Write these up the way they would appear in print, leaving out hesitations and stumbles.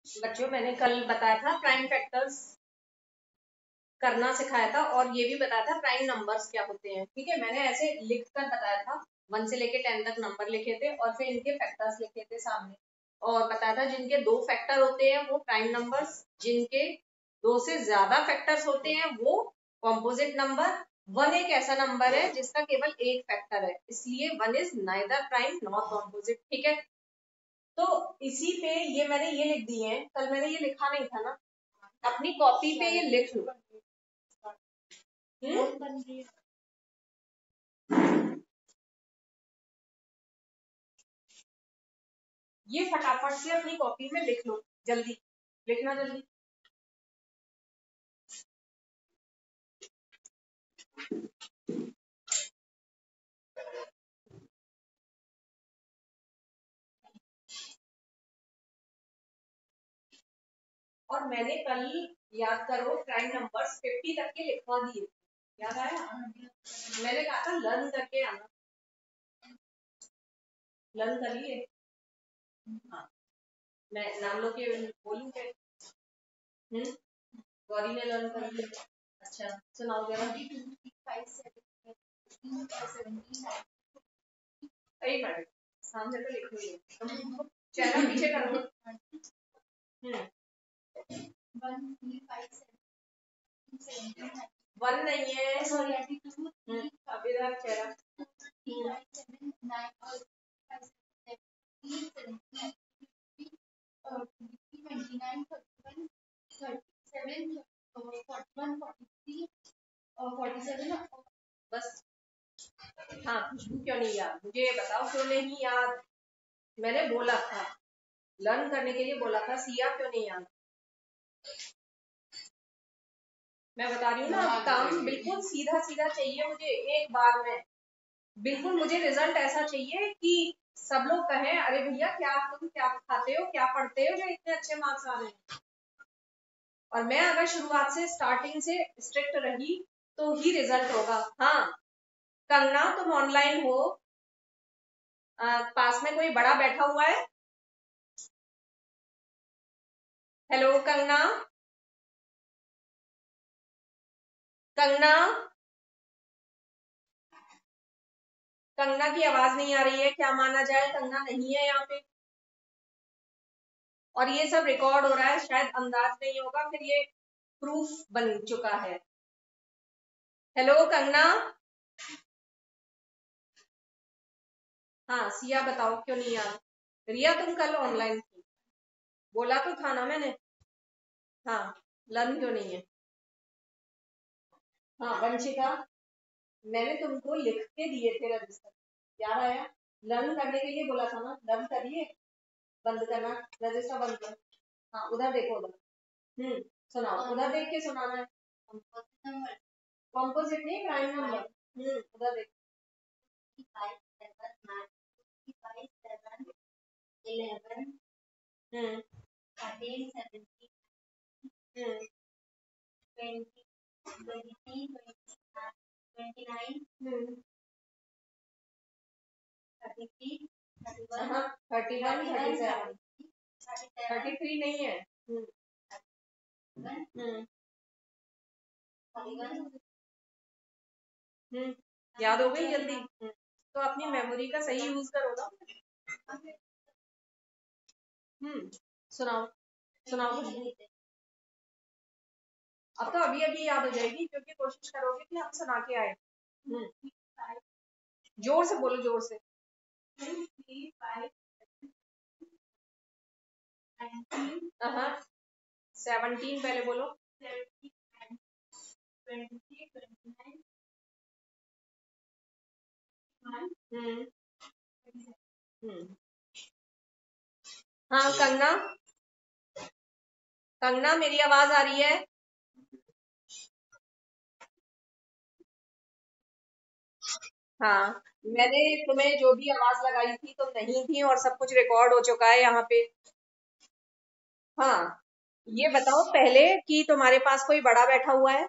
बच्चों मैंने कल बताया था प्राइम फैक्टर्स करना सिखाया था, और ये भी बताया था प्राइम नंबर्स क्या होते हैं। ठीक है, मैंने ऐसे लिख कर बताया था, 1 से लेके 10 तक नंबर लिखे थे और फिर इनके फैक्टर्स लिखे थे सामने, और बताया था जिनके 2 फैक्टर होते हैं वो प्राइम नंबर्स, जिनके 2 से ज्यादा फैक्टर्स होते हैं वो कॉम्पोजिट नंबर। 1 एक ऐसा नंबर है जिसका केवल एक फैक्टर है, इसलिए 1 is neither prime not composite. ठीक है, तो इसी पे ये मैंने ये लिख दिए हैं, कल मैंने ये लिखा नहीं था ना, अपनी कॉपी पे ये लिख लो। ये फटाफट से अपनी कॉपी में लिख लो, जल्दी लिखना, जल्दी। और मैंने कल, याद करो, प्राइम नंबर्स 50 तक के लिखवा दिए, याद आया? मैंने कहा था लर्न करके आना, लर्न कर लिए? हाँ, मैं नाम लो के बोलूं क्या? गौरी ने लर्न कर लिया। अच्छा, सुनाओ जरा। सही मैडम, सामने तो लिख ली है, चेहरा पीछे करो। 1 नहीं है, अब इधर चेहरा। 47 बस। हाँ, खुशबू क्यों नहीं याद, मुझे ये बताओ क्यों नहीं याद? मैंने बोला था लर्न करने के लिए बोला था, सिया क्यों नहीं याद? मैं बता रही हूँ ना, काम बिल्कुल सीधा सीधा चाहिए मुझे, एक बार में बिल्कुल मुझे रिजल्ट ऐसा चाहिए कि सब लोग कहें अरे भैया क्या तुम क्या खाते हो, क्या पढ़ते हो जो इतने अच्छे मार्क्स आ रहे हैं। और मैं अगर शुरुआत से स्टार्टिंग से स्ट्रिक्ट रही तो ही रिजल्ट होगा। हाँ कंगना, तुम ऑनलाइन हो, पास में कोई बड़ा बैठा हुआ है? हेलो कंगना, कंगना, कंगना की आवाज नहीं आ रही है, क्या माना जाए? कंगना नहीं है यहाँ पे, और ये सब रिकॉर्ड हो रहा है, शायद अंदाज नहीं होगा, फिर ये प्रूफ बन चुका है। हेलो कंगना। हाँ सिया बताओ क्यों नहीं याद? रिया तुम कल ऑनलाइन थी, बोला तो था ना मैंने। हाँ, लर्न क्यों नहीं है? हाँ वंशिका, मैंने तुमको लिख के दिए थे रजिस्टर, याद आया? लर्न करने के लिए बोला था ना, लर्न करिए। बंद करना, रजिस्टर बंद कर। हाँ उधर देखो, उधर सुनाओ, उधर देख के सुनाना है। कॉम्पोजिट नहीं, प्राइम नंबर। उधर देखो। 11 13 17 20 23 29 33 31 37 33 नहीं है। याद हो गई जल्दी? तो अपनी मेमोरी का सही यूज करो ना। सुनाओ, सुनाओ। अब तो अभी अभी याद हो जाएगी क्योंकि कोशिश करोगे कि हम सुना के आए। जोर से बोलो, जोर से। 17 पहले बोलो। 23 29 हाँ कंगना, कंगना मेरी आवाज आ रही है? हाँ, मैंने तुम्हें जो भी आवाज लगाई थी तुम नहीं थी, और सब कुछ रिकॉर्ड हो चुका है यहाँ पे। हाँ, ये बताओ पहले कि तुम्हारे पास कोई बड़ा बैठा हुआ है?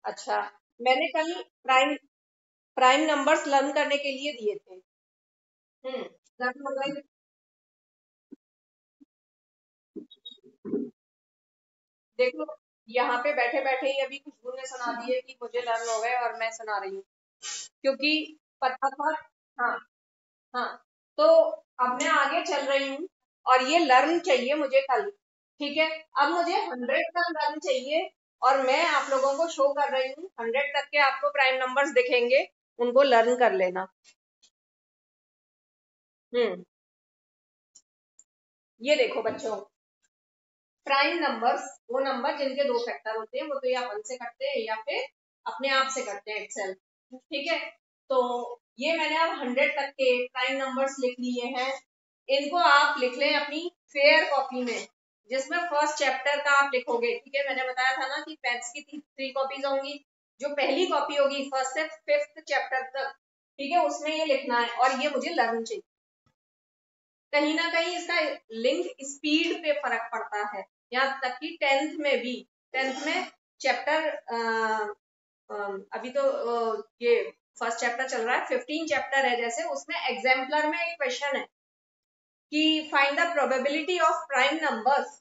अच्छा, मैंने कल प्राइम प्राइम नंबर्स लर्न करने के लिए दिए थे। लर्न हो गई। देखो यहाँ पे बैठे बैठे ही अभी खुशबू ने सुना दी है कि मुझे लर्न हो गए और मैं सुना रही हूँ, क्योंकि पता था। हाँ हाँ। तो अब मैं आगे चल रही हूँ और ये लर्न चाहिए मुझे कल। ठीक है, अब मुझे 100 का लर्न चाहिए और मैं आप लोगों को शो कर रही हूँ। 100 तक के आपको प्राइम नंबर्स दिखेंगे, उनको लर्न कर लेना। हम्म, ये देखो बच्चों, प्राइम नंबर्स वो नंबर जिनके दो फैक्टर होते हैं, वो तो या 1 से कटते हैं या फिर अपने आप से कटते हैं एक्सेल। ठीक है, तो ये मैंने अब 100 तक के प्राइम नंबर्स लिख लिए हैं। इनको आप लिख लें अपनी फेयर कॉपी में, जिसमें फर्स्ट चैप्टर का आप लिखोगे। ठीक है, मैंने बताया था ना कि मैथ्स की 3 कॉपीज होंगी। जो पहली कॉपी होगी फर्स्ट से 5th चैप्टर तक, ठीक है, उसमें ये लिखना है और ये मुझे लर्न चाहिए। कहीं ना कहीं इसका लिंक स्पीड पे फर्क पड़ता है, यहाँ तक कि 10th में भी। 10th में चैप्टर अभी तो ये फर्स्ट चैप्टर चल रहा है, 15 चैप्टर है जैसे, उसमें एग्जाम्पलर में एक क्वेश्चन है कि find the probability of prime numbers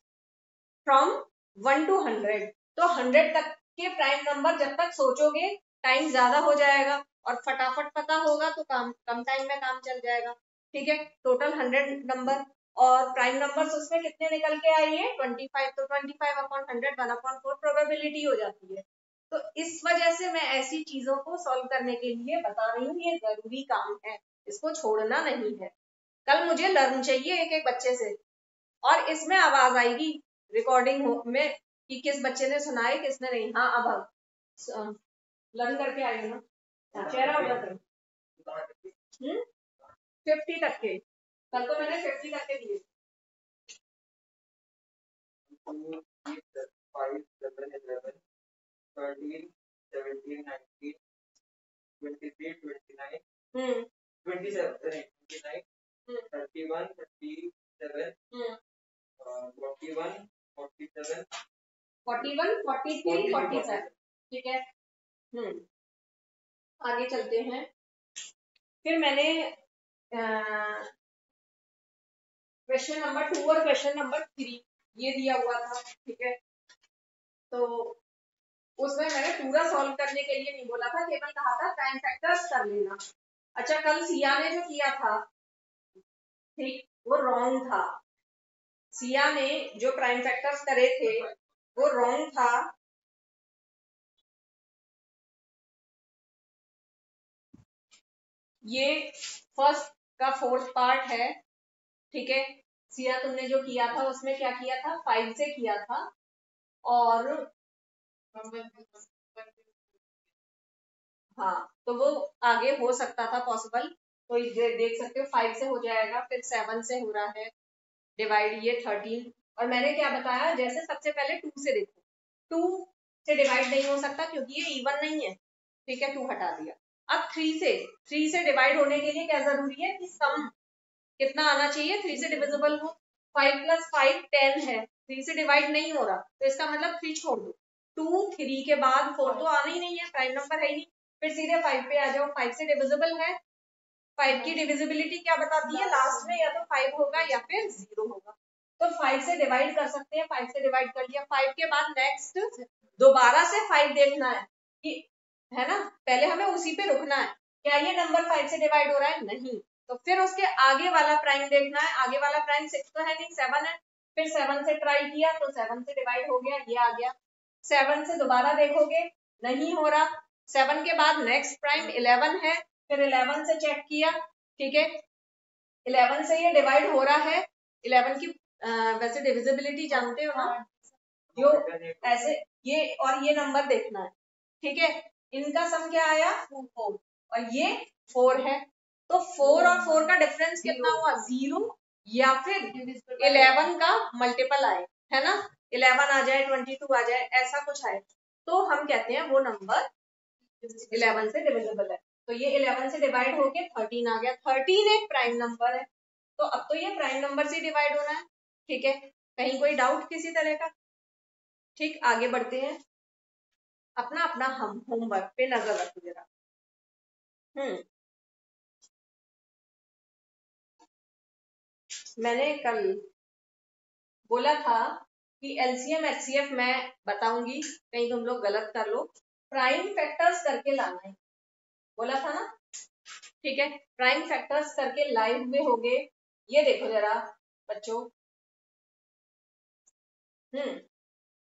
from 1 to 100। तो 100 तक के प्राइम नंबर जब तक सोचोगे टाइम ज्यादा हो जाएगा, और फटाफट पता होगा तो काम कम टाइम में काम चल जाएगा। ठीक है, टोटल 100 नंबर और प्राइम नंबर्स उसमें कितने निकल के आइए 25, तो 25/100 1/4 प्रोबेबिलिटी हो जाती है। तो इस वजह से मैं ऐसी चीजों को सॉल्व करने के लिए बता रही हूँ, ये जरूरी काम है, इसको छोड़ना नहीं है। कल मुझे लर्न चाहिए एक एक बच्चे से, और इसमें आवाज आएगी रिकॉर्डिंग में कि किस बच्चे ने सुना है किसने नहीं। हाँ, अब लर्न करके आई हो ना। हाँ, चेहरा उधर करो। 50 तक के, कल तो मैंने 50 तक के दिए। 5, 7, 11, 13, 17, 19, 23, 29, 27, 29, 31, 37, 41, 47, 41, 43, 47। ठीक है। आगे चलते हैं। फिर मैंने क्वेश्चन नंबर 2 और क्वेश्चन नंबर 3 ये दिया हुआ था। ठीक है, तो उसमें मैंने पूरा सॉल्व करने के लिए नहीं बोला था, केवल कहा था प्राइम फैक्टर्स कर लेना। अच्छा, कल सिया ने जो किया था, ठीक, वो रॉन्ग था। सिया ने जो प्राइम फैक्टर्स करे थे वो रॉन्ग था। ये फर्स्ट का 4th पार्ट है। ठीक है, सिया तुमने जो किया था उसमें क्या किया था, 5 से किया था। और हाँ, तो वो आगे हो सकता था पॉसिबल, तो ये देख सकते हो 5 से हो जाएगा, फिर 7 से हो रहा है डिवाइड, ये 13। और मैंने क्या बताया, जैसे सबसे पहले 2 से देखो, 2 से डिवाइड नहीं हो सकता क्योंकि ये इवन नहीं है। ठीक है, 2 हटा दिया। अब 3 से डिवाइड होने के लिए क्या जरूरी है कि सम कितना आना चाहिए, 3 से डिविजिबल हो। 5 + 5 10 है, 3 से डिवाइड नहीं हो रहा, तो इसका मतलब 3 छोड़ दो। 2 3 के बाद 4 तो आना ही नहीं है, प्राइम नंबर है ही नहीं। फिर सीधे 5 पे आ जाओ, 5 से डिविजिबल है। 5 की डिविजिबिलिटी क्या बताती है, लास्ट में या तो 5 होगा या फिर 0 होगा। तो 5 से डिवाइड कर सकते हैं, 5 से डिवाइड कर लिया। 5 के बाद नेक्स्ट दोबारा से 5 देखना है कि, है ना, पहले हमें उसी पे रुकना है, क्या ये नंबर 5 से डिवाइड हो रहा है, नहीं। तो फिर उसके आगे वाला प्राइम देखना है, आगे वाला प्राइम 6 तो है नहीं, 7 है। फिर 7 से ट्राई किया तो 7 से डिवाइड हो गया, ये आ गया। 7 से दोबारा देखोगे, नहीं हो रहा। 7 के बाद नेक्स्ट प्राइम 11 है, फिर 11 से चेक किया। ठीक है, 11 से ये डिवाइड हो रहा है। 11 की वैसे डिविजिबिलिटी जानते हो ना, जो ऐसे, ये और ये नंबर देखना है। ठीक है, इनका सम क्या आया 4 और ये 4 है। तो 4 और 4 का डिफरेंस कितना हुआ, 0, या फिर 11 का मल्टीपल आए, है ना, 11 आ जाए, 22 आ जाए, ऐसा कुछ आए, तो हम कहते हैं वो नंबर 11 से डिविजिबल है। तो ये 11 से डिवाइड होके 13 आ गया। 13 एक प्राइम नंबर है, तो अब तो ये प्राइम नंबर से डिवाइड होना है। ठीक है, कहीं कोई डाउट किसी तरह का। ठीक, आगे बढ़ते हैं। अपना अपना हम होमवर्क पे नजर रखो जरा। मैंने कल बोला था कि एलसीएम एचसीएफ मैं बताऊंगी, कहीं तुम लोग गलत कर लो, प्राइम फैक्टर्स करके लाना है, बोला था ना। ठीक है, प्राइम फैक्टर्स करके लाइव में हो गए। ये देखो जरा बच्चों,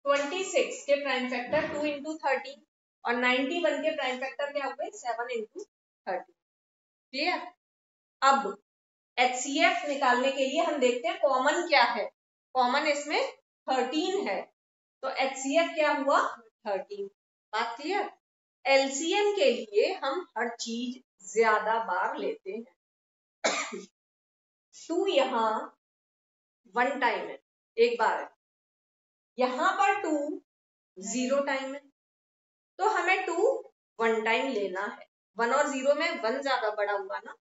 26 के प्राइम फैक्टर 2 इंटू 13 और 91 के प्राइम फैक्टर क्या हो गए 7 इंटू 30। क्लियर। अब एचसीएफ निकालने के लिए हम देखते हैं कॉमन क्या है। कॉमन इसमें 13 है, तो एचसीएफ क्या हुआ 13। बात क्लियर। एलसीएम के लिए हम हर चीज ज्यादा बार लेते हैं। 2 यहाँ 1 टाइम है, एक बार है, यहां पर 2 0 टाइम है, तो हमें 2 1 टाइम लेना है। 1 और 0 में 1 ज्यादा बड़ा हुआ ना,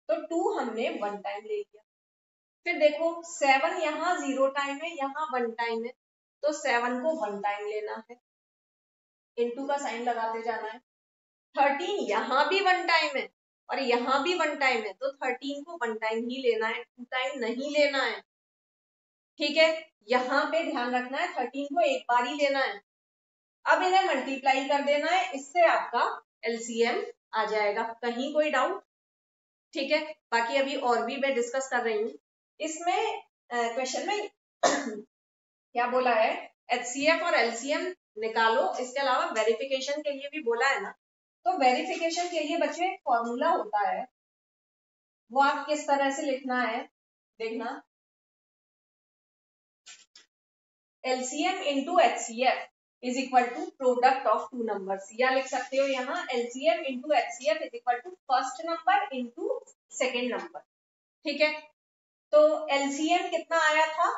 तो 2 हमने 1 टाइम ले लिया। फिर देखो 7 यहाँ 0 टाइम है, यहाँ 1 टाइम है, तो 7 को 1 टाइम लेना है, इनटू का साइन लगाते जाना है। 13 यहाँ भी 1 टाइम है और यहाँ भी 1 टाइम है, तो 13 को 1 टाइम ही लेना है, 2 टाइम नहीं लेना है। ठीक है, यहाँ पे ध्यान रखना है 13 को एक बार ही लेना है। अब इन्हें मल्टीप्लाई कर देना है, इससे आपका एलसीएम आ जाएगा। कहीं कोई डाउट? ठीक है, बाकी अभी और भी मैं डिस्कस कर रही हूँ। इसमें क्वेश्चन में क्या बोला है, एचसीएफ और एलसीएम निकालो, इसके अलावा वेरिफिकेशन के लिए भी बोला है ना। तो वेरिफिकेशन के लिए बच्चे एक फॉर्मूला होता है, वो आप किस तरह से लिखना है देखना। LCM into HCF is equal to product of two numbers, या लिख सकते हो यहाँ LCM into HCF is equal to first number into second number. ठीक है, तो एलसीएम कितना आया था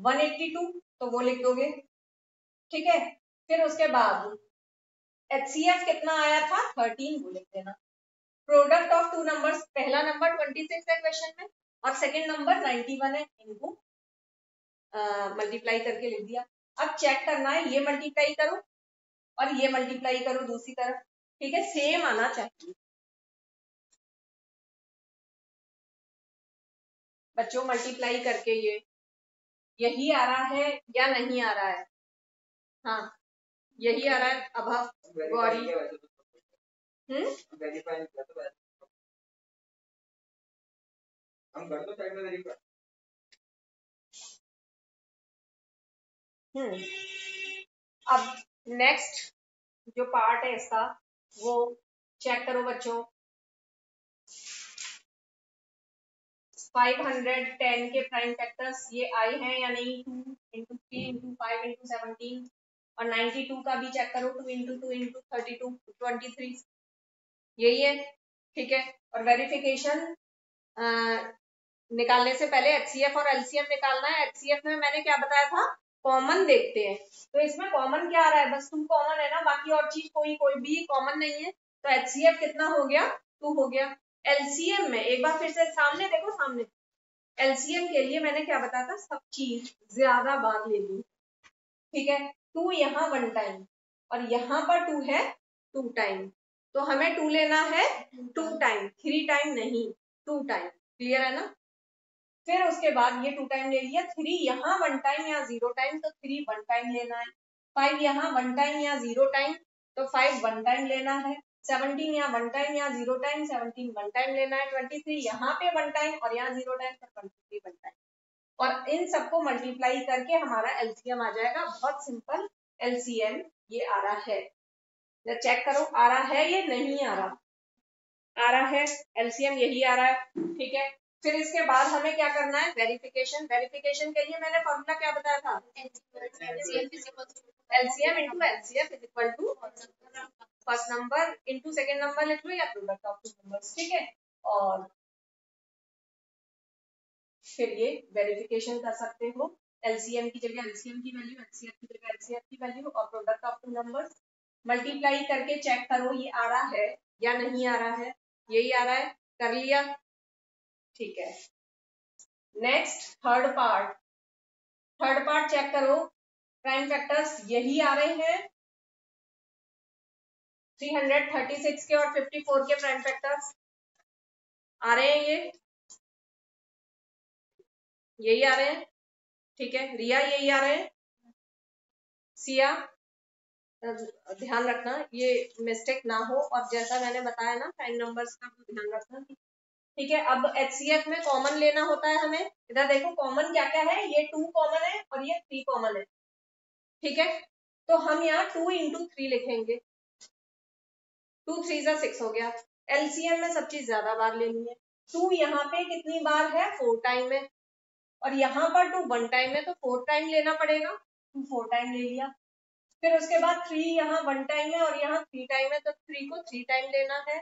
182, तो वो लिख दोगे। ठीक है, फिर उसके बाद एचसीएफ कितना आया था 13, वो लिख देना। प्रोडक्ट ऑफ टू नंबर्स, पहला नंबर 26 है क्वेश्चन में और सेकेंड नंबर 91 है, इनको मल्टीप्लाई करके लिख दिया। अब चेक करना है, ये मल्टीप्लाई करो और ये मल्टीप्लाई करो दूसरी तरफ। ठीक है, सेम आना चाहिए बच्चों, मल्टीप्लाई करके ये यही आ रहा है या नहीं आ रहा है? हाँ, यही आ रहा है। अभव, गौरी, हम कर दो साइड में वेरीफाई। अब नेक्स्ट जो पार्ट है इसका, वो चेक करो बच्चों। 510 के प्राइम फैक्टर्स ये आए हैं या नहीं, 2 इंटू 3 इंटू 5 इंटू 17, और 92 का भी चेक करो, 2 इंटू 2 इंटू 32 23, यही है। ठीक है, और वेरिफिकेशन निकालने से पहले एचसीएफ और एलसीएम निकालना है। एचसीएफ में मैंने क्या बताया था, कॉमन देखते हैं, तो इसमें कॉमन क्या आ रहा है, बस 2 कॉमन है ना, बाकी और चीज कोई भी कॉमन नहीं है, तो एचसीएफ कितना हो गया 2 हो गया। एलसीएम में एक बार फिर से सामने देखो, सामने एलसीएम के लिए मैंने क्या बताया था, सब चीज ज्यादा बार ले ली। ठीक है, 2 यहाँ 1 टाइम और यहाँ पर 2 है 2 टाइम, तो हमें 2 लेना है 2 टाइम, 3 टाइम नहीं, 2 टाइम। क्लियर है ना। फिर उसके बाद ये 2 टाइम ले लिया, 3 यहाँ 1 टाइम या 0 टाइम, तो 3 1 टाइम लेना है। 5 यहाँ 1 टाइम या 0 टाइम, तो 5 1 टाइम लेना है। 17 यहाँ 1 टाइम या 0 टाइम, 17 1 टाइम लेना है। 23 यहाँ पे 1 टाइम और यहाँ 0 टाइम, तो 23 1 टाइम, और इन सबको मल्टीप्लाई करके हमारा एलसीएम आ जाएगा। बहुत सिंपल एलसीएम ये आ रहा है। चेक करो आ रहा है ये नहीं आ रहा, आ रहा है एलसीएम यही आ रहा है। ठीक है, फिर इसके बाद हमें क्या करना है, वेरिफिकेशन। वेरिफिकेशन के लिए मैंने फॉर्मूला क्या बताया था, LCM into LCF is equal to first number into second number लिख लो, या प्रोडक्ट ऑफ टू नंबर्स। ठीक है, और फिर ये वेरिफिकेशन कर सकते हो, एलसीएम की जगह एलसीएम की वैल्यू, एचसीएफ की जगह एचसीएफ की वैल्यू, और product of two numbers multiply करके चेक करो ये आ रहा है या नहीं आ रहा है। यही आ रहा है, कर लिया। ठीक है, नेक्स्ट थर्ड पार्ट चेक करो। प्राइम फैक्टर्स यही आ रहे हैं, 336 के और 54 के प्राइम फैक्टर्स आ रहे हैं ये। यही आ रहे हैं, ठीक है। रिया यही आ रहे हैं। सिया ध्यान रखना ये मिस्टेक ना हो, और जैसा मैंने बताया ना प्राइम नंबर्स का ध्यान रखना, ठीक है। अब HCF में कॉमन लेना होता है हमें। इधर देखो कॉमन क्या क्या है, ये 2 कॉमन है और ये 3 कॉमन है, ठीक है। तो हम यहाँ 2 into 3 लिखेंगे, 2 3 जा 6 हो गया। LCM में सब चीज ज्यादा बार लेनी है। 2 यहाँ पे कितनी बार है, 4 टाइम है, और यहाँ पर 2 1 टाइम है, तो 4 टाइम लेना पड़ेगा, 2 4 टाइम ले लिया। फिर उसके बाद 3 यहाँ 1 टाइम है और यहाँ 3 टाइम है, तो 3 को 3 टाइम लेना है,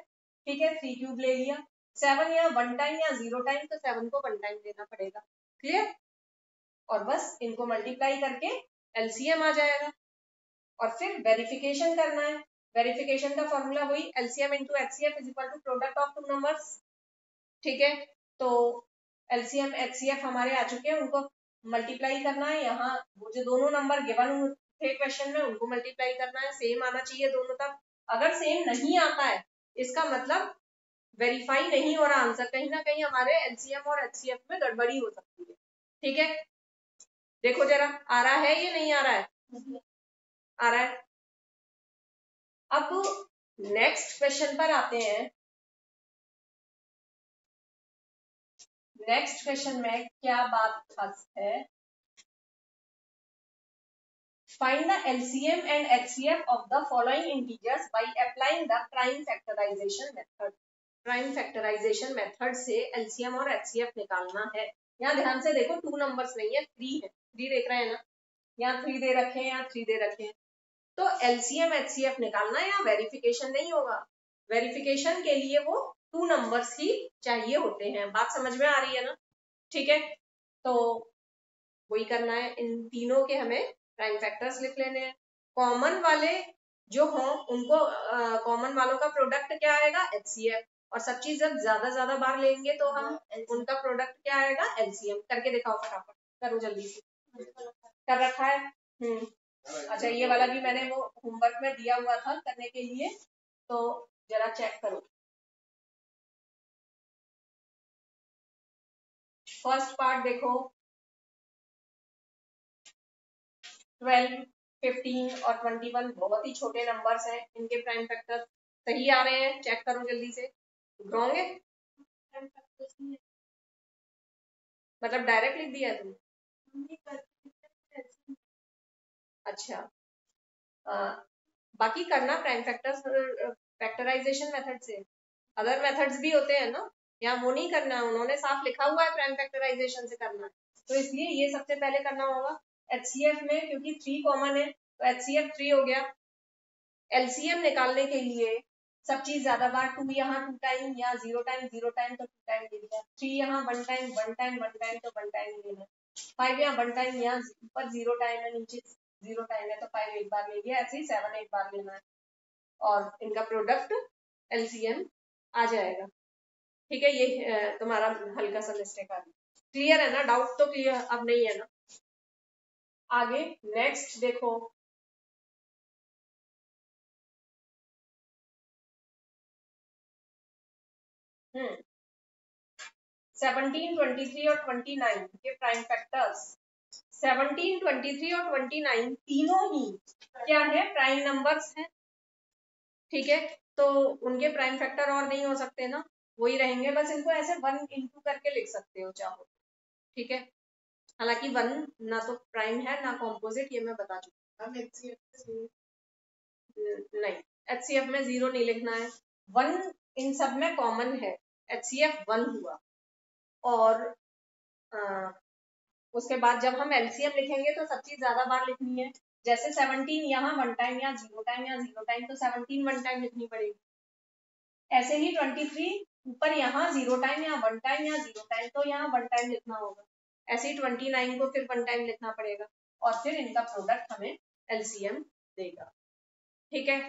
ठीक है, 3 क्यूब ले लिया। 7 यहाँ 1 टाइम या 0 टाइम, तो 7 को 1 टाइम लेना पड़ेगा, क्लियर। और बस इनको मल्टीप्लाई करके LCM आ जाएगा, और फिर वेरिफिकेशन करना है। वेरिफिकेशन का फॉर्मूला वही LCM into HCF is equal to product of 2 numbers, ठीक है। तो LCM HCF हमारे आ चुके हैं, उनको मल्टीप्लाई करना है। यहाँ वो जो दोनों नंबर गिवन थे क्वेश्चन में उनको मल्टीप्लाई करना है, सेम आना चाहिए दोनों तक। अगर सेम नहीं आता है इसका मतलब वेरीफाई नहीं हो रहा आंसर, कहीं ना कहीं हमारे LCM और HCF में गड़बड़ी हो सकती है, ठीक है। देखो जरा आ रहा है ये नहीं आ रहा है, आ रहा है। अब नेक्स्ट क्वेश्चन पर आते हैं। नेक्स्ट क्वेश्चन में क्या बात खास है, find the LCM and HCF of the following integers by applying the prime factorization method। Prime factorization method से LCM और HCF निकालना है। यहाँ ध्यान से देखो 2 नंबर्स नहीं है, 3 है, 3 देख रहे हैं ना, यहाँ 3 दे रखे हैं, यहाँ 3 दे रखे हैं। तो LCM HCF निकालना है, यहाँ वेरिफिकेशन नहीं होगा। वेरिफिकेशन के लिए वो 2 नंबर्स ही चाहिए होते हैं, बात समझ में आ रही है ना, ठीक है। तो वही करना है, इन तीनों के हमें प्राइम फैक्टर्स लिख लेने हैं। कॉमन वाले जो हों उनको कॉमन वालों का प्रोडक्ट क्या आएगा, HCF, और सब चीज जब ज्यादा बार लेंगे तो हम उनका प्रोडक्ट क्या आएगा, LCM। करके दिखाओ फटाफट, करो जल्दी से। कर रखा है, अच्छा ये वाला भी मैंने वो होमवर्क में दिया हुआ था करने के लिए, तो जरा चेक करो। फर्स्ट पार्ट देखो, 12 15 और 21 बहुत ही छोटे नंबर्स हैं, इनके प्राइम फैक्टर सही आ रहे हैं, चेक करो जल्दी से। रॉन्ग है, मतलब डायरेक्ट लिख दिया तुम। अच्छा बाकी करना प्राइम फैक्टर्स फैक्टराइजेशन मेथड से, अदर मेथड्स भी होते हैं ना, यहाँ वो नहीं करना है, उन्होंने साफ लिखा हुआ है प्राइम फैक्टराइजेशन से करना है, तो इसलिए ये सबसे पहले करना होगा। HCF में क्योंकि 3 कॉमन है तो HCF 3 हो गया। LCM निकालने के लिए सब चीज ज्यादा बार, 2 यहाँ 2 टाइम, यहाँ 0 टाइम 0 टाइम, तो 2 टाइम ले लिया। 3 यहाँ 1 टाइम 1 टाइम 1 टाइम, तो 1 टाइम लेना। 5 यहाँ 1 टाइम, यहाँ ऊपर 0 टाइम है, नीचे 0 टाइम है, तो 5 एक बार ले लिया। ऐसे ही 7 एक बार लेना है, और इनका प्रोडक्ट LCM आ जाएगा, ठीक है। ये तुम्हारा हल्का सा मिस्टेक आ गया, क्लियर है ना, डाउट तो क्लियर अब नहीं है ना। आगे नेक्स्ट देखो, 17 23 और 29 के प्राइम फैक्टर्स। 17 23 और 29 तीनों ही क्या है, प्राइम नंबर्स हैं, ठीक है। तो उनके प्राइम फैक्टर और नहीं हो सकते ना, वही रहेंगे, बस इनको ऐसे 1 into करके लिख सकते हो चाहो, ठीक है। हालांकि 1 ना तो प्राइम है ना कॉम्पोजिट, ये मैं बता चुकी हूँ। नहीं, HCF में 0 नहीं लिखना है, 1 इन सब में कॉमन है, HCF 1 हुआ। और उसके बाद जब हम LCM लिखेंगे तो सब चीज ज्यादा बार लिखनी है, जैसे 17 यहाँ 1 टाइम, यहाँ 0 टाइम, यहाँ 0 टाइम, तो 17 1 टाइम लिखनी पड़ेगी। ऐसे ही 23 ऊपर यहाँ 0 टाइम, यहाँ 1 टाइम, यहाँ 0 टाइम, तो यहाँ 1 टाइम लिखना होगा। ऐसे ही 29 को फिर 1 टाइम लिखना पड़ेगा, और फिर इनका प्रोडक्ट हमें LCM देगा, ठीक है।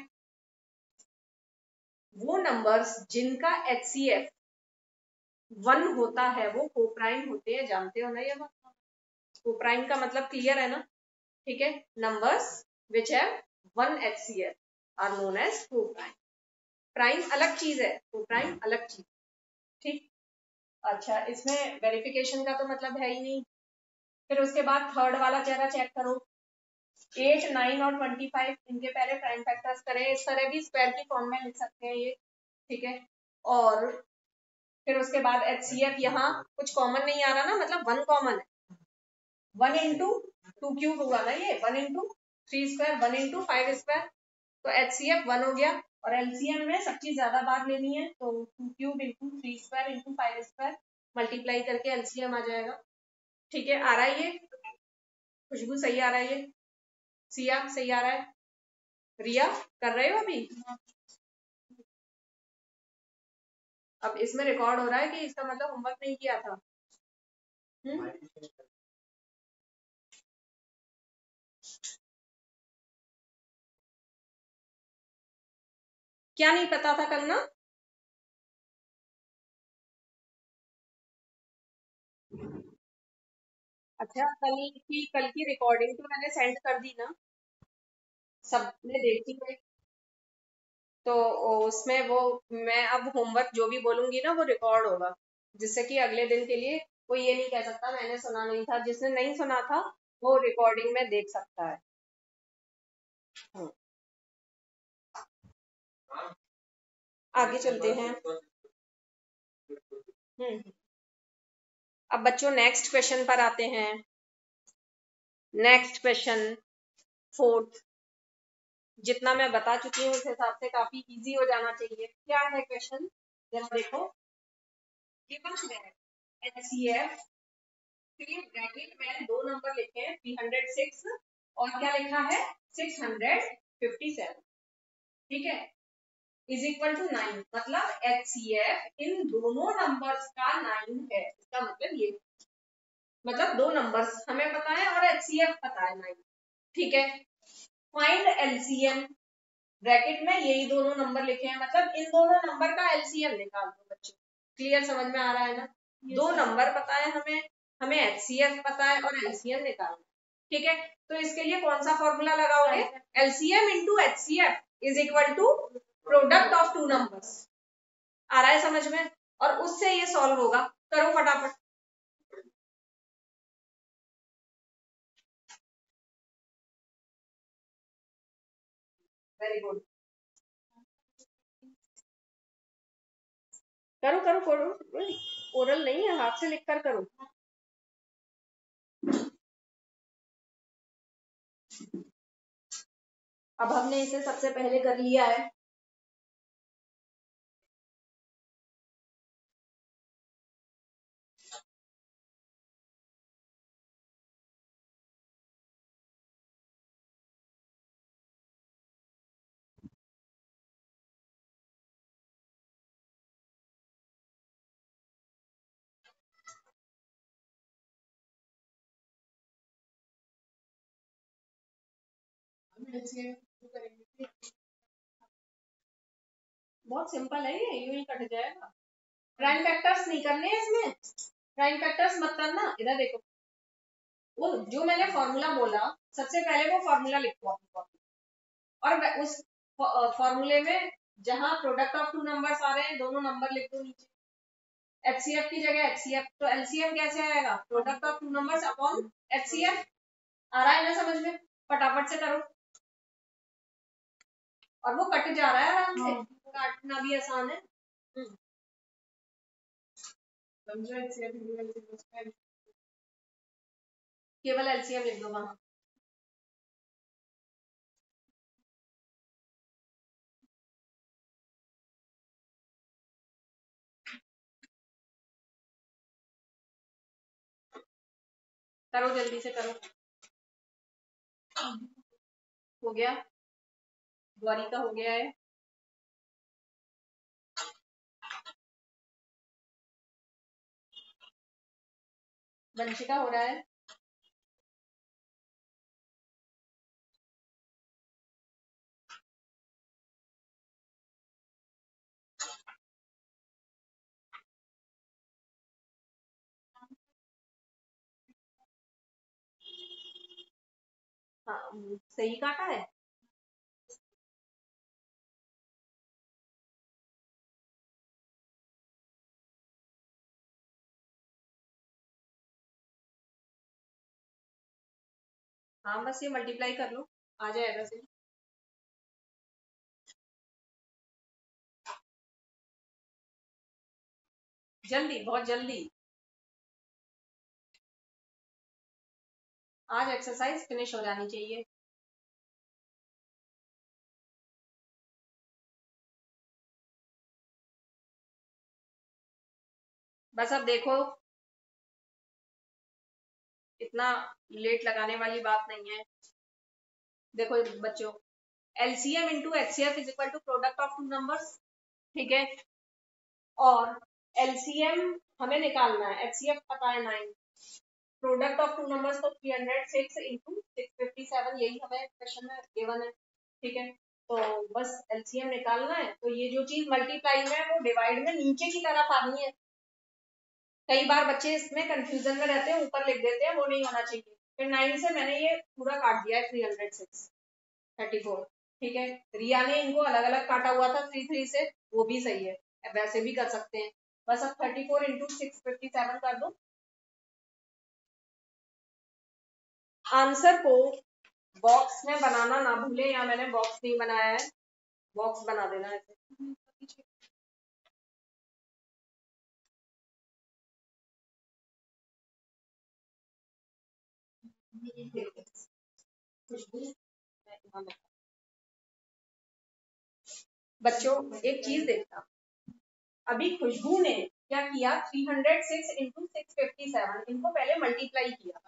वो नंबर्स जिनका HCF 1 होता है वो कोप्राइम होते हैं, जानते हो ना ये बात। कोप्राइम का मतलब क्लियर है ना, ठीक है। Numbers which have 1 HCF are known as coprime. Prime अलग चीज है, कोप्राइम अलग चीज, ठीक। अच्छा इसमें वेरिफिकेशन का तो मतलब है ही नहीं, फिर उसके बाद थर्ड वाला चेहरा चेक करो, 8, 9 और 25 इनके पहले प्राइम फैक्टर्स करें, इस तरह भी स्क्वायर की फॉर्म में लिख सकते हैं ये, ठीक है। और फिर उसके बाद HCF, यहाँ कुछ कॉमन नहीं आ रहा ना, मतलब 1 कॉमन है, 1 इंटू 2 क्यूब हुआ ना ये, 1 इंटू 3 स्क्वायर, 1 इंटू 5 स्क्वायर, तो HCF 1 हो गया। और LCM में सब चीज ज्यादा बार लेनी है, तो 2 cube into 3 square into 5 square multiply करके LCM आ जाएगा, ठीक है। आ रहा है ये, खुशबू सही आ रहा है ये, सिया सही आ रहा है, रिया कर रहे हो अभी? अब इसमें रिकॉर्ड हो रहा है कि इसका मतलब होमवर्क नहीं किया था। क्या नहीं पता था करना? अच्छा, कल की रिकॉर्डिंग तो मैंने सेंड कर दी ना, सबने देखी है, तो उसमें वो मैं अब होमवर्क जो भी बोलूंगी ना वो रिकॉर्ड होगा, जिससे कि अगले दिन के लिए कोई ये नहीं कह सकता मैंने सुना नहीं था, जिसने नहीं सुना था वो रिकॉर्डिंग में देख सकता है। हम्म, आगे चलते हैं। अब बच्चों नेक्स्ट क्वेश्चन पर आते हैं। नेक्स्ट क्वेश्चन, फोर्थ, जितना मैं बता चुकी हूँ उस हिसाब से काफी इजी हो जाना चाहिए। क्या है क्वेश्चन, जरा देखो। गिवन है HCF, ब्रैकेट में दो नंबर लिखे हैं 306 और क्या लिखा है 657, ठीक है, इज इक्वल टू 9, मतलब HCF इन दोनों नंबर्स का 9 है, इसका मतलब ये, मतलब दो नंबर्स हमें पता है और HCF पता है 9, ठीक है। फाइंड LCM, ब्रैकेट में यही दोनों नंबर लिखे हैं, मतलब इन दोनों नंबर का LCM निकाल दो बच्चों। क्लियर, समझ में आ रहा है ना? दो नंबर पता है हमें, हमें HCF पता है और LCM निकालना है, ठीक है। तो इसके लिए कौन सा फॉर्मूला लगाओगे, LCM into HCF is equal to product of two numbers. आ रहा है समझ में? और उससे ये सॉल्व होगा, करो फटाफट। वेरी गुड, करो करो करो, ओरल नहीं है, हाथ से लिख कर करो। अब हमने इसे सबसे पहले कर लिया है, बहुत सिंपल है ये, यूं ही कट जाएगा। प्राइम फैक्टर्स नहीं करने हैं इसमें, प्राइम फैक्टर्स मत करना, इधर देखो, वो जो मैंने फॉर्मूला बोला सबसे पहले वो फॉर्मूला लिखो अपनी कॉपी, और उस फॉर्मूले में जहां प्रोडक्ट ऑफ टू नंबर्स आ रहे हैं दोनों नंबर लिख दो नीचे, HCF की जगह HCF, तो LCM कैसे आएगा, product of two numbers upon HCF। आ रहा है ना समझ में? फटाफट से करो, और वो कट जा रहा है आराम से, काटना भी आसान है। समझो, केवल LCM लिख दो वहां। करो जल्दी से करो, हो गया, गौरी का हो गया है, वंशिका हो रहा है, हाँ सही काटा है। हाँ बस ये मल्टीप्लाई कर लो, आ जाएगा सिर्फ। जल्दी, बहुत जल्दी। आज एक्सरसाइज फिनिश हो जानी चाहिए। बस अब देखो, इतना लेट लगाने वाली बात नहीं है। देखो बच्चों, LCM into HCF is equal to product of two numbers, ठीक है। और एलसीएम हमें निकालना है, एचसीएफ पता है 9, प्रोडक्ट ऑफ टू नंबर्स तो 306 इंटू 657, यही हमें क्वेश्चन में गिवन है, ठीक है। तो बस एलसीएम निकालना है, तो ये जो चीज मल्टीप्लाई में है वो डिवाइड में नीचे की तरफ आनी है। कई बार बच्चे इसमें कंफ्यूजन में रहते हैं, ऊपर लिख देते हैं, वो नहीं होना चाहिए। फिर 9 से मैंने ये पूरा काट दिया है 306 34, ठीक है। रिया ने इनको अलग अलग काटा हुआ था 3 से, वो भी सही है, वैसे भी कर सकते हैं। बस अब 34 इंटू 657 कर दो। आंसर को बॉक्स में बनाना ना भूले, या मैंने बॉक्स नहीं बनाया है, बॉक्स बना देना ऐसे। बच्चों एक चीज देखना, अभी खुशबू ने क्या किया, 306 इंटू 657, इनको पहले मल्टीप्लाई किया,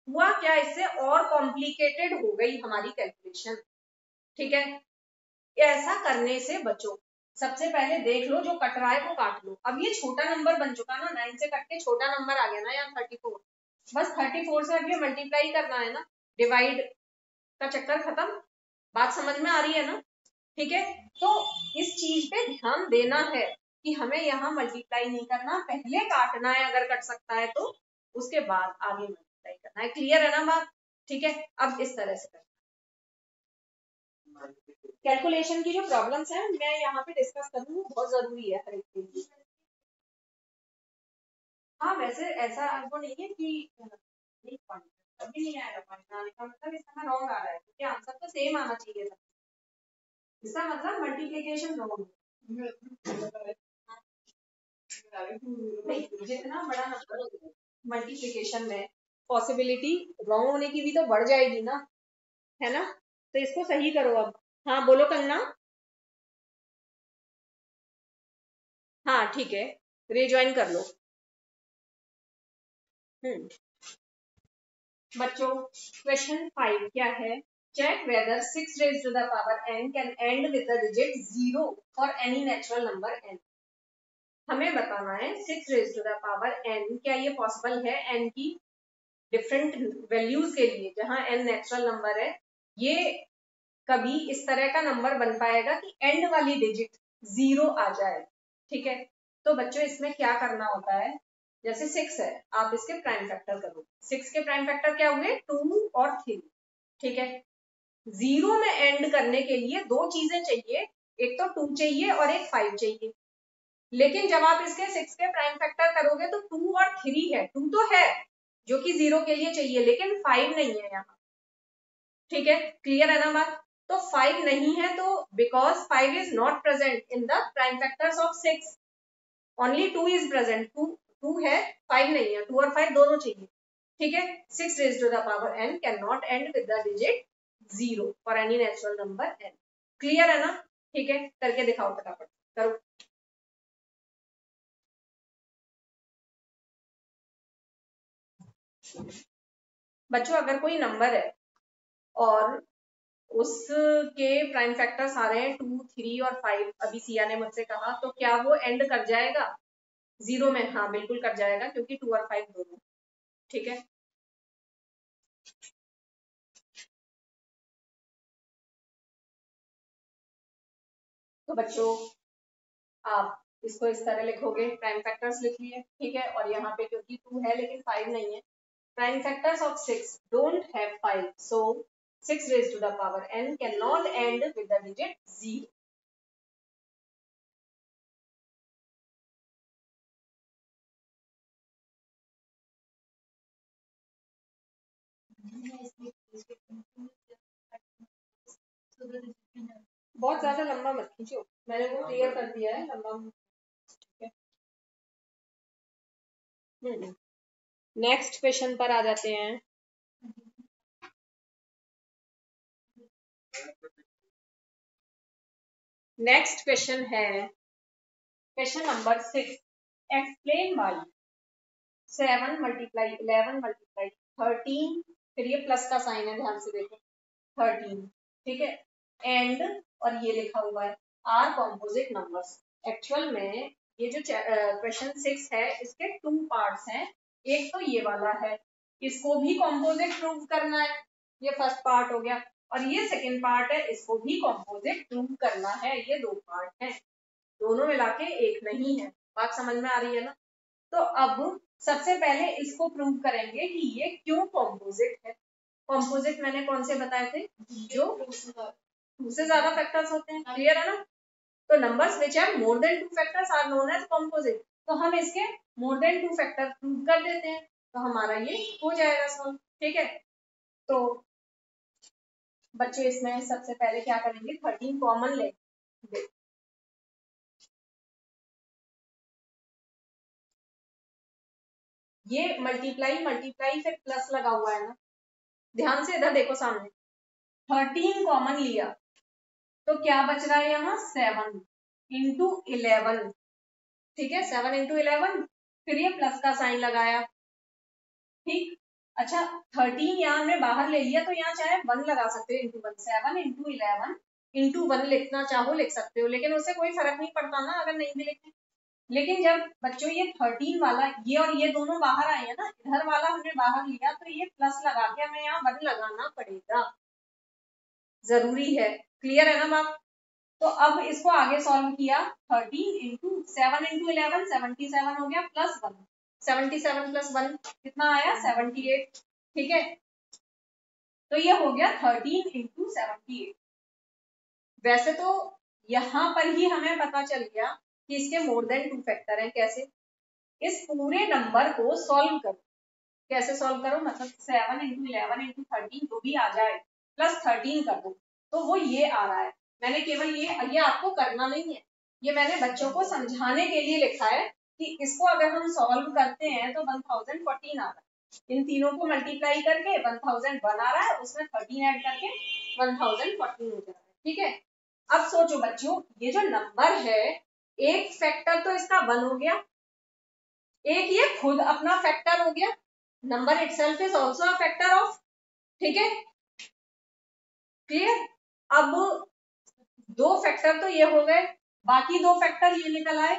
हुआ क्या, इससे और कॉम्प्लिकेटेड हो गई हमारी कैलकुलेशन, ठीक है। ऐसा करने से बच्चों सबसे पहले देख लो जो कट रहा है वो काट लो। अब ये छोटा नंबर बन चुका ना, 9 से कट के छोटा नंबर आ गया ना यार 34, बस 34 से अब ये मल्टीप्लाई करना है ना, डिवाइड का चक्कर खत्म। बात समझ में आ रही है ना, ठीक है। तो इस चीज पे ध्यान देना है कि हमें यहाँ मल्टीप्लाई नहीं करना, पहले काटना है अगर कट सकता है तो, उसके बाद आगे मल्टीप्लाई करना है। क्लियर है ना बात, ठीक है। अब इस तरह से कैलकुलेशन की जो प्रॉब्लम्स हैं मैं यहाँ पे डिस्कस करूँ, बहुत जरूरी है हर एक के लिए। हाँ वैसे ऐसा वो नहीं है कि अभी नहीं आएगा पॉइंट आने का मतलब, इसका रॉन्ग आ रहा है क्योंकि आंसर तो सेम आना चाहिए था, इसका मतलब मल्टीप्लिकेशन रॉन्ग नहीं। जितना बड़ा नंबर मल्टीप्लिकेशन में पॉसिबिलिटी रॉन्ग होने की भी तो बढ़ जाएगी ना, है ना। तो इसको सही करो अब। हाँ बोलो कंगना। हाँ ठीक है, रिज्वाइन कर लो। बच्चों क्वेश्चन 5 क्या है, check whether 6 raised to the power n can end with the digit 0 for any natural number n। हमें बताना है 6 raised to the power n, क्या ये पॉसिबल है n की डिफरेंट वैल्यूज के लिए, जहां n नेचुरल नंबर है, ये कभी इस तरह का नंबर बन पाएगा कि एंड वाली डिजिट 0 आ जाए, ठीक है। तो बच्चों इसमें क्या करना होता है, जैसे 6 है, आप इसके प्राइम फैक्टर करो। 6 के प्राइम फैक्टर क्या हुए, 2 और 3, ठीक है। 0 में एंड करने के लिए दो चीजें चाहिए, एक तो 2 चाहिए और एक 5 चाहिए। लेकिन जब आप इसके 6 के प्राइम फैक्टर करोगे तो 2 और 3 है, 2 तो है जो कि 0 के लिए चाहिए, लेकिन 5 नहीं है यहाँ, ठीक है। क्लियर है ना बात। तो 5 नहीं है, तो because 5 is not present in the prime factors of 6, only 2 is present, 2 है 5 नहीं है, 2 और 5 दोनों चाहिए, ठीक है। 6 raised to the power n can not and with the digit 0 for any natural number n। Clear है ना, ठीक है, करके दिखाओ फटाफट करो। बच्चों अगर कोई नंबर है और उसके प्राइम फैक्टर्स आ रहे हैं 2, 3 और 5, अभी सिया ने मुझसे कहा, तो क्या वो एंड कर जाएगा 0 में? हाँ बिल्कुल कर जाएगा, क्योंकि 2 और 5 दोनों, ठीक है। तो बच्चों आप इसको इस तरह लिखोगे, प्राइम फैक्टर्स लिख लिए, ठीक है। और यहाँ पे क्योंकि 2 है लेकिन 5 नहीं है, prime factors of 6 don't have 5, so 6 raised to the power n cannot end with the digit 0। बहुत ज्यादा लंबा मत खींचो, मैंने वो क्लियर कर दिया है लंबा। नेक्स्ट क्वेश्चन पर आ जाते हैं। नेक्स्ट क्वेश्चन है question number 6। Explain why 7 multiply 11 multiply 13, फिर ये प्लस का साइन है, ध्यान से देखो 13, ठीक है, एंड और ये लिखा हुआ है आर कॉम्पोजिट नंबर्स। एक्चुअल में ये जो क्वेश्चन 6 है इसके 2 पार्ट्स हैं। एक तो ये वाला है, इसको भी कॉम्पोजिट प्रूव करना है, ये फर्स्ट पार्ट हो गया, और ये सेकेंड पार्ट है, इसको भी कॉम्पोजिट प्रूव करना है। ये 2 पार्ट है, दोनों मिला के एक नहीं है। बात समझ में आ रही है ना? तो अब सबसे पहले इसको प्रूव करेंगे कि ये क्यों कॉम्पोजिट है। कॉम्पोजिट मैंने कौन से बताए थे, जो 2 से ज्यादा फैक्टर्स होते हैं, क्लियर है ना? तो numbers which have more than 2 factors are known as composite. तो हम इसके मोर देन 2 फैक्टर प्रूव कर देते हैं, तो हमारा ये हो जाएगा सॉल्व, ठीक है। तो बच्चे इसमें सबसे पहले क्या करेंगे, 13 कॉमन ले, ये मल्टीप्लाई मल्टीप्लाई फिर प्लस लगा हुआ है ना, ध्यान से इधर देखो सामने, 13 कॉमन लिया तो क्या बच रहा है यहाँ 7 इंटू 11, ठीक है, 7 इंटू 11, फिर ये प्लस का साइन लगाया, ठीक। अच्छा 13 यहाँ हमने बाहर ले लिया तो यहाँ चाहे 1 लगा सकते हो, इंटू 1, 7 इंटू 11 इंटू 1 लिखना चाहो लिख सकते हो, लेकिन उससे कोई फर्क नहीं पड़ता ना अगर नहीं भी लिखे। लेकिन जब बच्चों ये 13 वाला ये और ये दोनों बाहर आए हैं ना, इधर वाला हमने बाहर लिया तो ये प्लस लगा के हमें यहाँ 1 लगाना पड़ेगा, जरूरी है, क्लियर है ना बात? तो अब इसको आगे सॉल्व किया, 13 इंटू 7 इंटू 11 77 हो गया, प्लस 1, 77 प्लस 1 कितना आया 78, ठीक है। तो ये हो गया 13 इंटू 78। वैसे तो यहां पर ही हमें पता चल गया कि इसके मोर देन 2 फैक्टर हैं। कैसे? इस पूरे नंबर को सॉल्व करो। कैसे सॉल्व करो, मतलब 7 इंटू 11 इंटू 13 जो भी आ जाए प्लस 13 कर दो, तो वो ये आ रहा है। मैंने केवल ये आपको करना नहीं है, ये मैंने बच्चों को समझाने के लिए लिखा है कि इसको अगर हम सॉल्व करते हैं तो 1014 आ रहा है, इन तीनों को मल्टीप्लाई करके 1001 आ रहा है, उसमें 13 ऐड करके 1014 हो जा रहा है, ठीक है। अब सोचो बच्चों, ये जो नंबर है एक फैक्टर तो इसका 1 हो गया, एक ये खुद अपना फैक्टर हो गया, number itself is also a factor of, ठीक है, क्लियर। अब 2 फैक्टर तो ये हो गए, बाकी 2 फैक्टर ये निकल आए,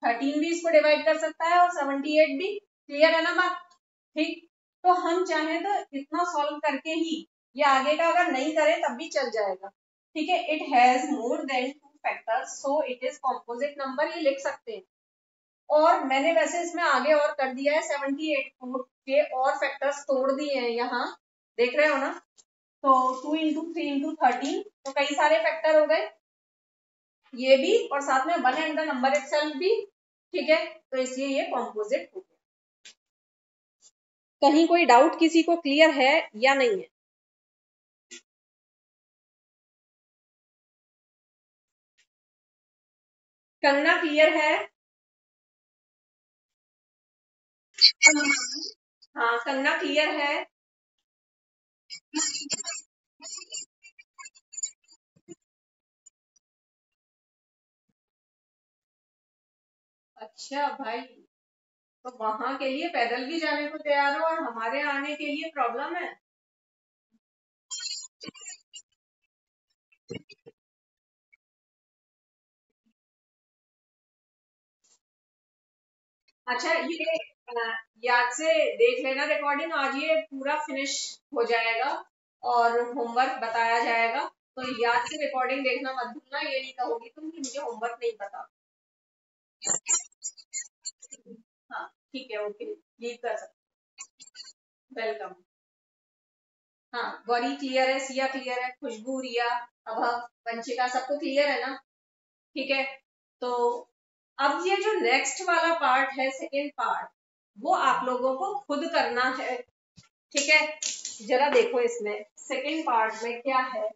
13 भी इसको डिवाइड कर सकता है और 78 भी, क्लियर है ना बात? ठीक, तो हम चाहें तो इतना सॉल्व करके ही ये आगे का अगर नहीं करें तब भी चल जाएगा, ठीक है। It has more than 2 factors so it is composite number, ये लिख सकते हैं। और मैंने वैसे इसमें आगे और कर दिया है, 78 के और फैक्टर्स तोड़ दिए हैं यहाँ, देख रहे हो ना? तो 2 इंटू 3 इंटू 13, तो कई सारे फैक्टर हो गए, ये भी और साथ में 1 एंड द नंबर इटसेल्फ भी, ठीक है, तो इसलिए ये कॉम्पोजिट हो गया। कहीं कोई डाउट किसी को क्लियर है या नहीं है? कंगना क्लियर है? हाँ कंगना क्लियर है? अच्छा भाई, तो वहां के लिए पैदल भी जाने को तैयार हो और हमारे आने के लिए प्रॉब्लम है। अच्छा ये याद से देख लेना रिकॉर्डिंग, आज ये पूरा फिनिश हो जाएगा और होमवर्क बताया जाएगा, तो याद से रिकॉर्डिंग देखना मत भूलना, ये नहीं कहोगी तुम कि मुझे होमवर्क नहीं पता। हाँ ठीक है, ओके, लीव कर सकते, वेलकम। हाँ गौरी क्लियर है, सिया क्लियर है, खुशबू, रिया, अभव, वंशिका, सबको क्लियर है ना? ठीक है, तो अब ये जो नेक्स्ट वाला पार्ट है, सेकेंड पार्ट, वो आप लोगों को खुद करना है, ठीक है। जरा देखो इसमें सेकेंड पार्ट में क्या है।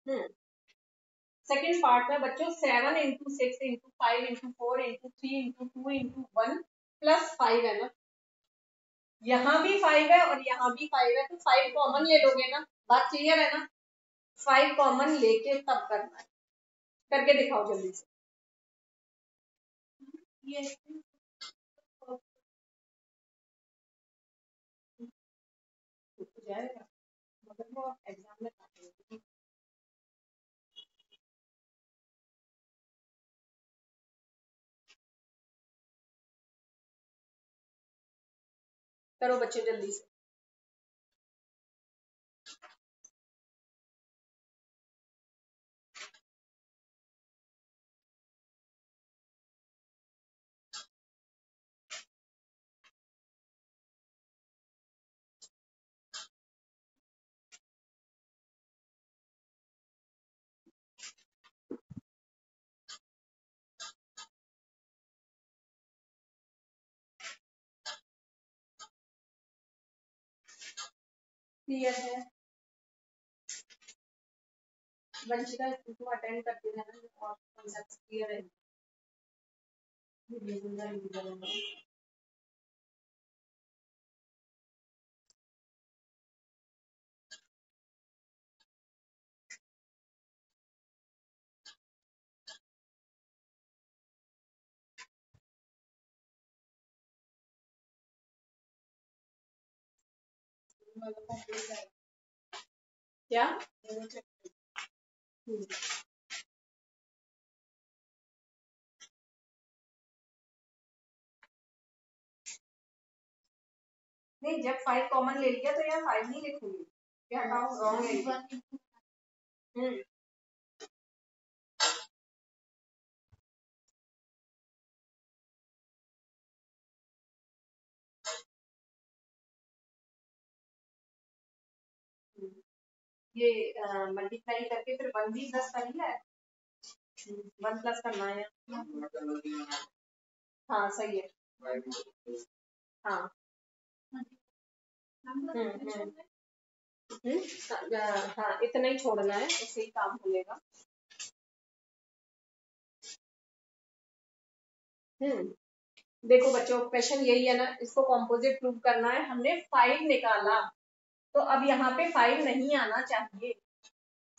सेकेंड पार्ट में बच्चों 7 into 6 into 5 into 4 into 3 into 2 into 1 plus 5 है ना, यहाँ भी 5 है और यहाँ भी 5 है, तो 5 कॉमन ले लोगे ना, बात क्लियर है ना। 5 कॉमन लेके तब करना है, करके दिखाओ जल्दी से। ये जाएगा मगर वो एग्जाम में करो बच्चे जल्दी से। क्लियर है वंशिका, इसको अटेंड करती है ना और कॉन्सेप्ट क्लियर है। क्या नहीं, जब 5 कॉमन ले लिया तो यहाँ 5 नहीं लिखूंगी, क्या हटाओ, रॉन्ग है। ये मल्टीप्लाई करके फिर 1 भी प्लस कर लिया है, 1 प्लस करना है। हाँ सही है। हाँ हाँ इतना ही छोड़ना है, उससे ही काम होगा। देखो बच्चों क्वेश्चन यही है ना, इसको कॉम्पोजिट प्रूव करना है, हमने 5 निकाला तो अब यहाँ पे 5 नहीं आना चाहिए।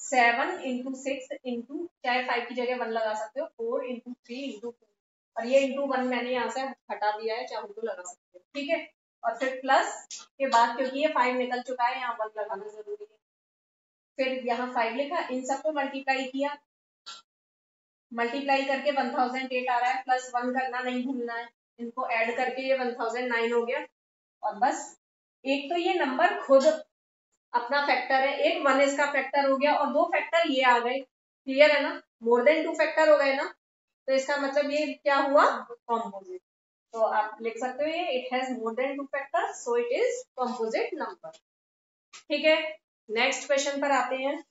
7 इंटू 6 इंटू, चाहे 5 की जगह 1 लगा सकते हो, 4 इंटू 3 इंटू 2, और ये इंटू 1 मैंने यहाँ से हटा दिया है, चाहे तो लगा सकते हो, ठीक है। और फिर प्लस के बाद क्योंकि ये 5 निकल चुका है, यहाँ 1 लगाना जरूरी है। फिर यहाँ 5 लिखा, इन सबको मल्टीप्लाई किया, मल्टीप्लाई करके 1008 आ रहा है, प्लस 1 करना नहीं भूलना है, इनको ऐड करके ये 1009 हो गया। और बस एक तो ये नंबर खुद अपना फैक्टर है, एक 1 इसका फैक्टर हो गया और 2 फैक्टर ये आ गए, क्लियर है ना, मोर देन 2 फैक्टर हो गए ना, तो इसका मतलब ये क्या हुआ, कॉम्पोजिट। तो आप लिख सकते हो ये it has more than 2 factor, so it is composite number. ठीक है, नेक्स्ट क्वेश्चन पर आते हैं।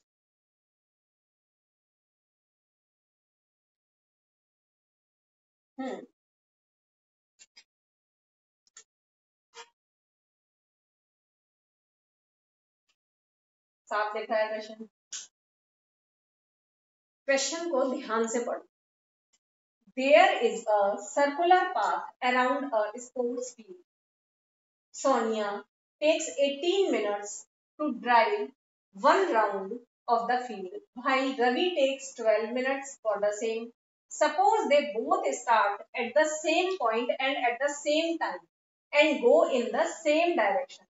साफ लिखा है क्वेश्चन, क्वेश्चन को ध्यान से पढ़ो। There is a circular path around a sports field. Sonia takes 18 minutes to drive one round of the field, while Ravi takes 12 minutes for the same. Suppose they both start at the same point and at the same time and go in the same direction.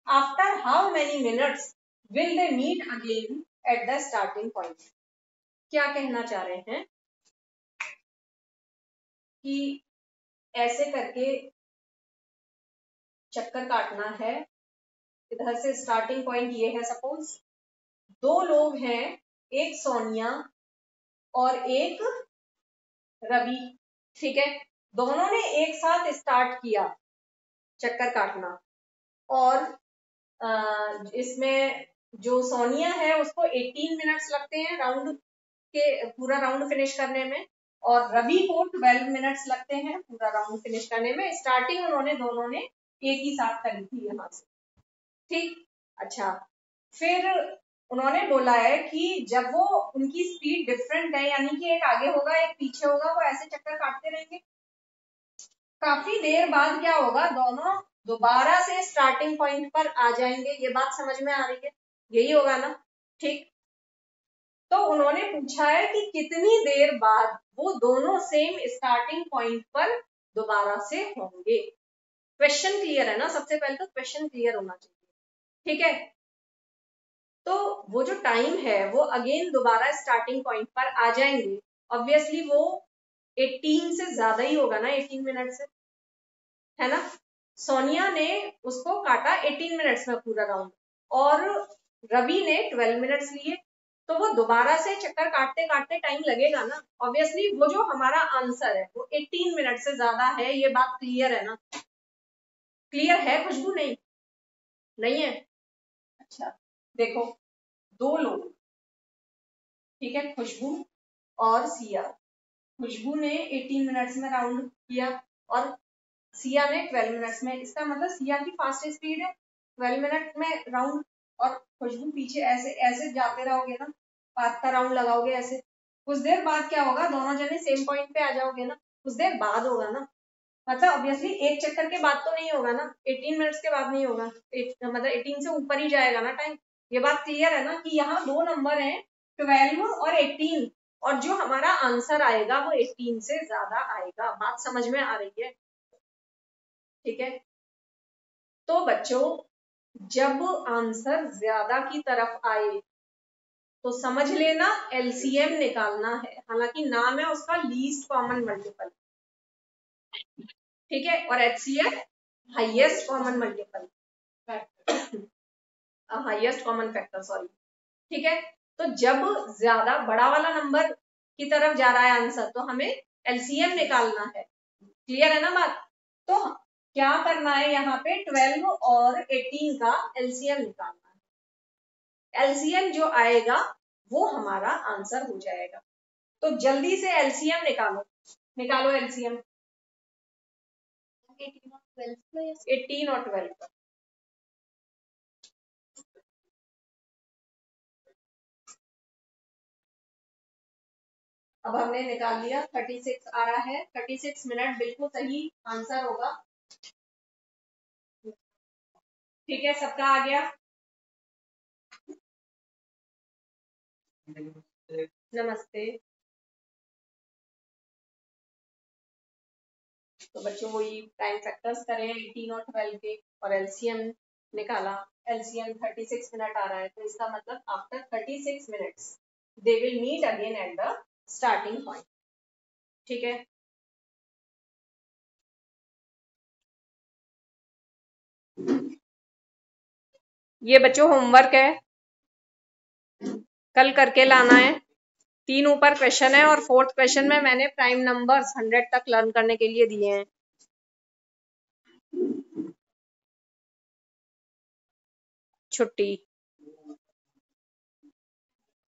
After how many minutes will they meet again at the starting point? क्या कहना चाह रहे हैं कि ऐसे करके चक्कर काटना है, इधर से स्टार्टिंग पॉइंट ये है, सपोज 2 लोग हैं, एक सोनिया और एक रवि, ठीक है, दोनों ने एक साथ स्टार्ट किया चक्कर काटना, और इसमें जो सोनिया है उसको 18 मिनट्स लगते हैं राउंड के, पूरा राउंड फिनिश करने में, और रवि को 12 मिनट्स लगते हैं पूरा राउंड फिनिश करने में। स्टार्टिंग उन्होंने दोनों ने एक ही साथ करी थी यहाँ से, ठीक। अच्छा, फिर उन्होंने बोला है कि जब वो उनकी स्पीड डिफरेंट है, यानी कि एक आगे होगा एक पीछे होगा, वो ऐसे चक्कर काटते रहेंगे, काफी देर बाद क्या होगा, दोनों दोबारा से स्टार्टिंग पॉइंट पर आ जाएंगे। ये बात समझ में आ रही है? यही होगा ना? ठीक। तो उन्होंने पूछा है कि कितनी देर बाद वो दोनों सेम स्टार्टिंग पॉइंट पर दोबारा से होंगे। क्वेश्चन क्लियर है ना? सबसे पहले तो क्वेश्चन क्लियर होना चाहिए, ठीक है। तो वो जो टाइम है वो अगेन दोबारा स्टार्टिंग पॉइंट पर आ जाएंगे, ऑब्वियसली वो 18 से ज्यादा ही होगा ना, 18 मिनट से, है ना। सोनिया ने उसको काटा 18 मिनट्स में पूरा राउंड, और रवि ने 12 मिनट्स लिए, तो वो दोबारा से चक्कर काटते काटते टाइम लगेगा ना, ऑब्वियसली वो जो हमारा आंसर है वो 18 मिनट से ज्यादा है। ये बात क्लियर है ना? क्लियर है खुशबू? नहीं, नहीं है? अच्छा, देखो, दो लोग, ठीक है, खुशबू और सिया। खुशबू ने 18 मिनट्स में राउंड किया और सिया ने 12 मिनट्स में। इसका मतलब सिया की फास्ट स्पीड है 12 मिनट में राउंड, और खुशबू पीछे ऐसे ऐसे जाते रहोगे ना, 5 का राउंड लगाओगे ऐसे, कुछ देर बाद क्या होगा, दोनों जने सेम पॉइंट पे आ जाओगे ना, कुछ देर बाद होगा ना, मतलब ऑब्वियसली एक चक्कर के बाद तो नहीं होगा ना, 18 मिनट्स के बाद नहीं होगा, मतलब 18 से ऊपर ही जाएगा ना टाइम। ये बात क्लियर है ना कि यहाँ दो नंबर हैं, 12 और 18, और जो हमारा आंसर आएगा वो 18 से ज्यादा आएगा। बात समझ में आ रही है? ठीक है। तो बच्चों, जब आंसर ज्यादा की तरफ आए तो समझ लेना एलसीएम निकालना है, हालांकि नाम है उसका लीस्ट कॉमन मल्टीपल, ठीक है, और HCF highest common multiple, highest common factor, sorry, ठीक है। तो जब ज्यादा बड़ा वाला नंबर की तरफ जा रहा है आंसर, तो हमें एलसीएम निकालना है। क्लियर है ना बात? तो क्या करना है, यहाँ पे 12 और 18 का एलसीएम निकालना है। एलसीएम जो आएगा वो हमारा आंसर हो जाएगा। तो जल्दी से एलसीएम निकालो, निकालो एलसीएम 18 और 12 का। अब हमने निकाल लिया, 36 आ रहा है, 36 मिनट बिल्कुल सही आंसर होगा। ठीक है, सबका आ गया? नमस्ते। तो बच्चों वही टाइम फैक्टर्स करें 18 और 12 के, और एलसीएम निकाला। एलसीएम 36 मिनट आ रहा है, तो इसका मतलब after 36 minutes they will meet again at the starting point. ठीक है, ये बच्चों होमवर्क है, कल करके लाना है। 3 ऊपर क्वेश्चन है और 4th क्वेश्चन में मैंने प्राइम नंबर्स 100 तक लर्न करने के लिए दिए हैं। छुट्टी।